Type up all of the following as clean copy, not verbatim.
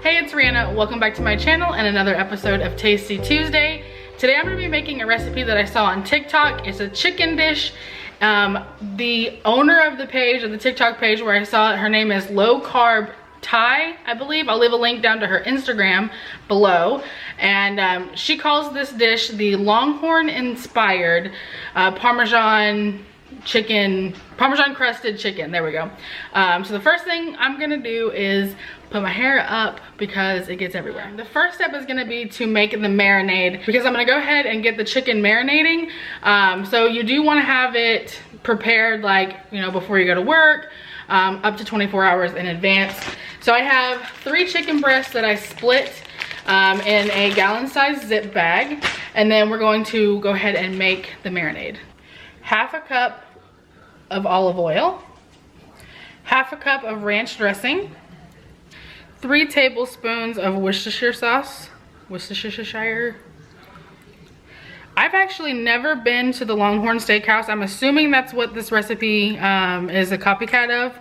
Hey, it's Rhianna. Welcome back to my channel and another episode of Tasty Tuesday. Today I'm going to be making a recipe that I saw on TikTok. It's a chicken dish. The owner of the page, of the TikTok page where I saw it, her name is Carb Ty, I believe. I'll leave a link down to her Instagram below. And she calls this dish the Longhorn inspired Parmesan crusted chicken. There we go. So the first thing I'm gonna do is put my hair up because it gets everywhere. The first step is gonna be to make the marinade, because I'm gonna go ahead and get the chicken marinating. So you do want to have it prepared, like, you know, before you go to work, up to 24 hours in advance. So I have 3 chicken breasts that I split in a gallon-sized zip bag, and then we're going to go ahead and make the marinade. Half a cup of olive oil, half a cup of ranch dressing, 3 tablespoons of Worcestershire sauce. Worcestershire. I've actually never been to the Longhorn Steakhouse. I'm assuming that's what this recipe is a copycat of.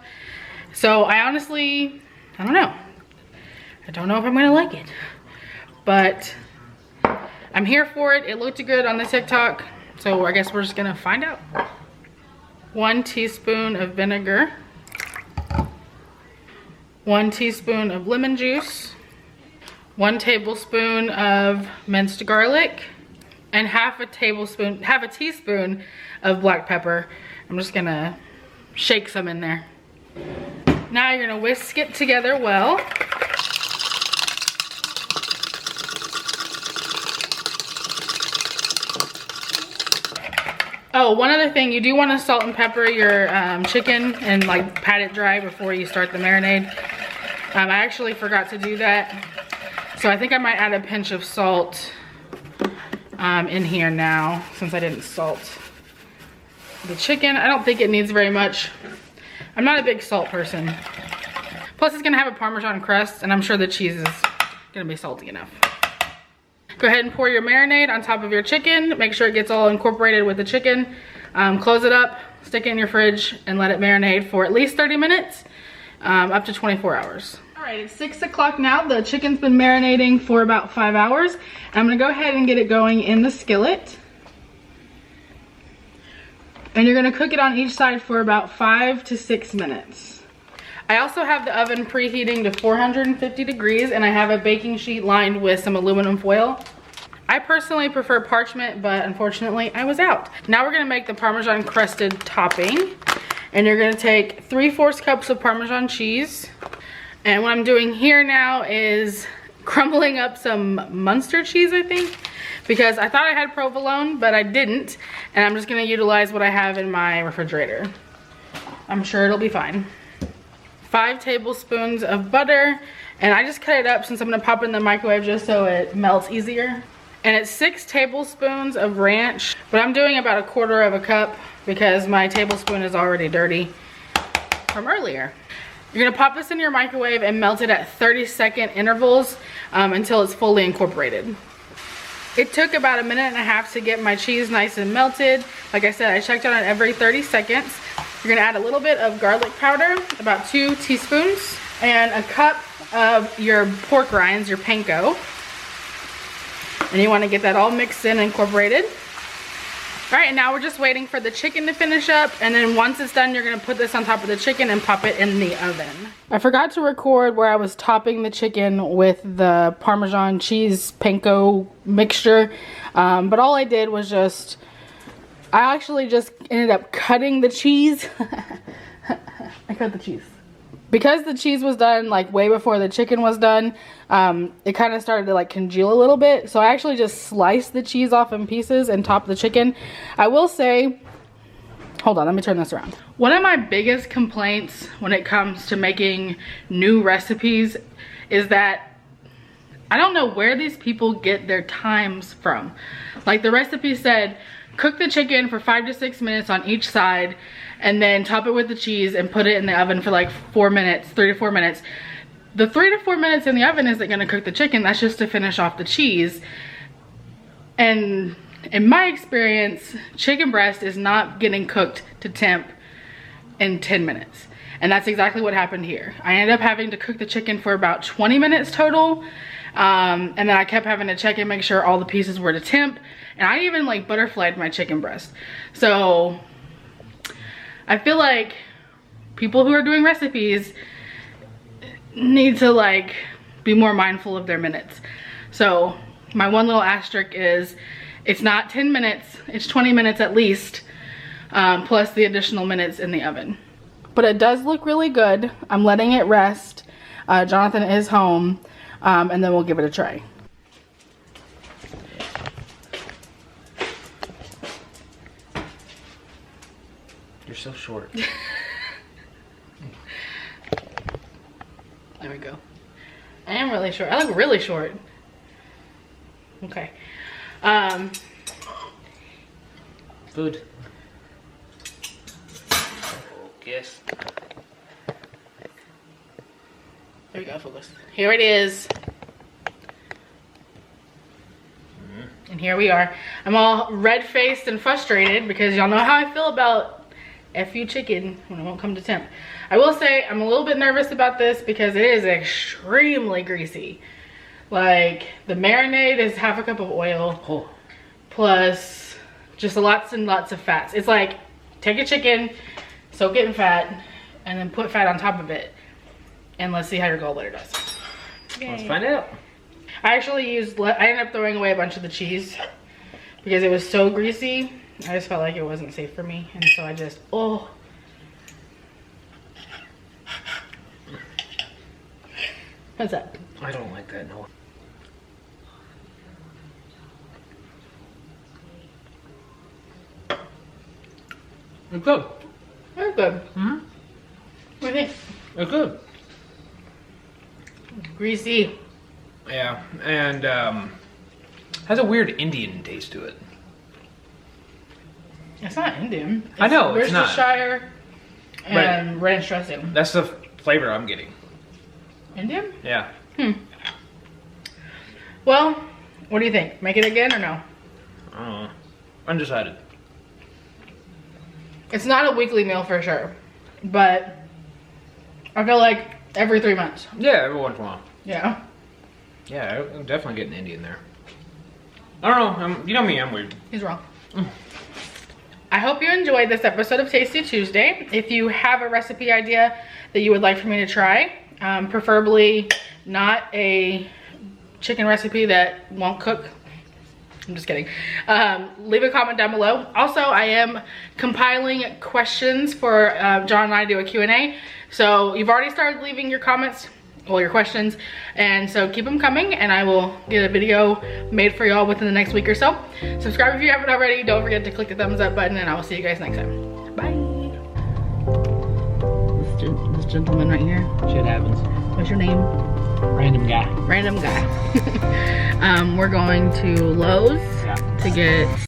So I honestly, I don't know. I don't know if I'm gonna like it, but I'm here for it. It looked good on the TikTok, so I guess we're just gonna find out. 1 teaspoon of vinegar, 1 teaspoon of lemon juice, 1 tablespoon of minced garlic, and half a teaspoon of black pepper. I'm just gonna shake some in there. Now you're gonna whisk it together well. Oh, one other thing, you do want to salt and pepper your chicken and like pat it dry before you start the marinade. I actually forgot to do that, so I think I might add a pinch of salt in here now, since I didn't salt the chicken. I don't think it needs very much. I'm not a big salt person. Plus it's gonna have a Parmesan crust, and I'm sure the cheese is gonna be salty enough. Go ahead and pour your marinade on top of your chicken. Make sure it gets all incorporated with the chicken. Close it up, stick it in your fridge, and let it marinate for at least 30 minutes, up to 24 hours. All right, it's 6 o'clock now. The chicken's been marinating for about 5 hours. I'm gonna go ahead and get it going in the skillet. And you're gonna cook it on each side for about 5 to 6 minutes. I also have the oven preheating to 450 degrees, and I have a baking sheet lined with some aluminum foil. I personally prefer parchment, but unfortunately I was out. Now we're gonna make the Parmesan crusted topping. And you're gonna take 3/4 cups of Parmesan cheese. And what I'm doing here now is crumbling up some Munster cheese, I think, because I thought I had provolone, but I didn't. And I'm just gonna utilize what I have in my refrigerator. I'm sure it'll be fine. 5 tablespoons of butter, and I just cut it up since I'm gonna pop it in the microwave just so it melts easier. And it's 6 tablespoons of ranch, but I'm doing about 1/4 cup because my tablespoon is already dirty from earlier. You're gonna pop this in your microwave and melt it at 30-second intervals until it's fully incorporated. It took about 1.5 minutes to get my cheese nice and melted. Like I said, I checked on it every 30 seconds. You're gonna add a little bit of garlic powder, about 2 teaspoons, and a cup of your pork rinds, your panko. And you wanna get that all mixed in and incorporated. All right, now we're just waiting for the chicken to finish up, and then once it's done, you're gonna put this on top of the chicken and pop it in the oven. I forgot to record where I was topping the chicken with the Parmesan cheese panko mixture, but all I did was I actually just ended up cutting the cheese. I cut the cheese. Because the cheese was done like way before the chicken was done, it kind of started to like congeal a little bit. So I actually just sliced the cheese off in pieces and topped the chicken. I will say, hold on, let me turn this around. One of my biggest complaints when it comes to making new recipes is that I don't know where these people get their times from. Like the recipe said, cook the chicken for 5 to 6 minutes on each side, and then top it with the cheese and put it in the oven for like 4 minutes, 3 to 4 minutes. The 3 to 4 minutes in the oven isn't gonna cook the chicken, that's just to finish off the cheese. And in my experience, chicken breast is not getting cooked to temp in 10 minutes. And that's exactly what happened here. I ended up having to cook the chicken for about 20 minutes total. And then I kept having to check and make sure all the pieces were to temp. And I even like butterflied my chicken breast. So I feel like people who are doing recipes need to like be more mindful of their minutes. So my one little asterisk is it's not 10 minutes, it's 20 minutes at least, plus the additional minutes in the oven. But it does look really good. I'm letting it rest. Jonathan is home, and then we'll give it a try. You're so short. There we go. I am really short. I look really short. Okay. Food. Focus. There we go, focus. Here it is. And here we are. I'm all red-faced and frustrated because y'all know how I feel about FU chicken when it won't come to temp. I will say I'm a little bit nervous about this because it is extremely greasy. Like, the marinade is half a cup of oil plus just lots and lots of fats. It's like, take a chicken, soak it in fat, and then put fat on top of it. And let's see how your gallbladder does. Yay. Let's find out. I actually I ended up throwing away a bunch of the cheese because it was so greasy. I just felt like it wasn't safe for me. And so I just, What's that? I don't like that, no. It's good. Very good. Mm-hmm. What do you think? It's good. Greasy. Yeah, and has a weird Indian taste to it. It's not Indian. I know, it's not. Worcestershire and ranch dressing. That's the flavor I'm getting. Indian? Yeah. Well, what do you think? Make it again or no? I don't know. Undecided. It's not a weekly meal for sure, but I feel like every 3 months. Yeah, every once in a while. Yeah. Yeah, I'm definitely getting Indian there. I don't know. You know me, I'm weird. He's wrong. I hope you enjoyed this episode of Tasty Tuesday. If you have a recipe idea that you would like for me to try, preferably not a chicken recipe that won't cook. I'm just kidding. Leave a comment down below. Also, I am compiling questions for John and I to do a Q&A. So you've already started leaving your comments, well, your questions, and so keep them coming and I will get a video made for y'all within the next week or so. Subscribe if you haven't already. Don't forget to click the thumbs up button and I will see you guys next time. Bye. This gentleman right here. Shit happens. What's your name? Random guy. Random guy. We're going to Lowe's to get